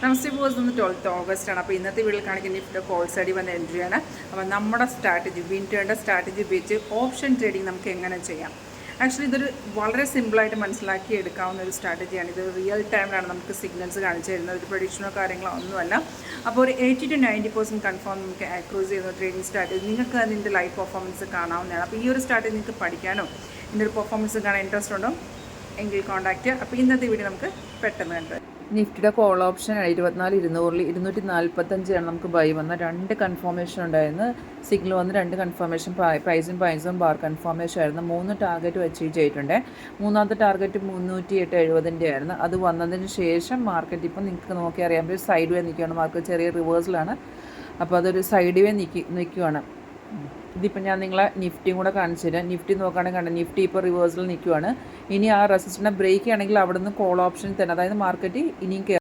നമസ്തേ boss, ഇന്ന് 12th August അപ്പോൾ ഇന്നത്തെ വീട്ടിൽ കാണിക്കുന്ന നിഫ്റ്റി കോൾ സൈഡിൽ വന്ന എൻട്രിയാണ്. അപ്പോൾ നമ്മുടെ സ്ട്രാറ്റജി വിൻറ്റേണിൻ്റെ സ്ട്രാറ്റജി വെച്ച് ഓപ്ഷൻ ട്രേഡിംഗ് നമുക്ക് എങ്ങനെ ചെയ്യാം. ആക്ച്വലി ഇതൊരു വളരെ സിമ്പിളായിട്ട് മനസ്സിലാക്കി എടുക്കാവുന്ന ഒരു സ്ട്രാറ്റജിയാണ്. ഇത് റിയൽ ടൈമിലാണ് നമുക്ക് സിഗ്നൽസ് കാണിച്ചു തരുന്നത്, ഒരു പ്രൊഡിക്ഷനോ കാര്യങ്ങളോ ഒന്നുമല്ല. അപ്പോൾ ഒരു 80 to 90% കൺഫേം നമുക്ക് അക്രൂസ് ചെയ്യുന്ന ട്രേഡിംഗ് സ്ട്രാറ്റജി. നിങ്ങൾക്ക് അതിൻ്റെ ലൈവ് പെർഫോമൻസ് കാണാവുന്നതാണ്. അപ്പോൾ ഈ ഒരു സ്ട്രാറ്റജി നിങ്ങൾക്ക് പഠിക്കാനോ ഇതിൻ്റെ ഒരു പെർഫോമൻസ് കാണാൻ ഇൻട്രസ്റ്റ് ഉണ്ടോ എങ്കിൽ കോൺടാക്ട് ചെയ്യുക. അപ്പോൾ ഇന്നത്തെ വീഡിയോ നമുക്ക് പെട്ടെന്ന് കണ്ടത്. നിഫ്റ്റിയുടെ കോൾ ഓപ്ഷൻ 24,200 245 നമുക്ക് ബൈ വന്ന 2 കൺഫർമേഷൻ ഉണ്ടായിരുന്നു. സിഗ്നൽ വന്ന് 2 കൺഫർമേഷൻ പ്രൈസും ബാർ കൺഫർമേഷൻ ആയിരുന്നു. 3 ടാർഗറ്റ് അച്ചീവ് ചെയ്തിട്ടുണ്ട്. മൂന്നാമത്തെ ടാർഗറ്റ് 308.70 ആയിരുന്നു. അത് വന്നതിന് ശേഷം മാർക്കറ്റ് ഇപ്പം നിങ്ങൾക്ക് നോക്കി അറിയാൻ പറ്റും സൈഡ് വേ നിൽക്കുകയാണ്. മാർക്കറ്റ് ചെറിയ റിവേഴ്സിലാണ്. അപ്പോൾ അതൊരു സൈഡ് വേ നിൽക്കുകയാണ്. ഇതിപ്പോൾ ഞാൻ നിങ്ങളെ നിഫ്റ്റിയും കൂടെ കാണിച്ചു തരാം. നിഫ്റ്റി നോക്കുകയാണെങ്കിൽ കണ്ട നിഫ്റ്റി ഇപ്പോൾ റിവേഴ്സിൽ നിൽക്കുകയാണ്. ഇനി ആ റെസിസ്റ്റൻറ്റിനെ ബ്രേക്ക് ചെയ്യണമെങ്കിൽ അവിടെ നിന്ന് കോൾ ഓപ്ഷൻ തന്നെ, അതായത് മാർക്കറ്റ് ഇനിയും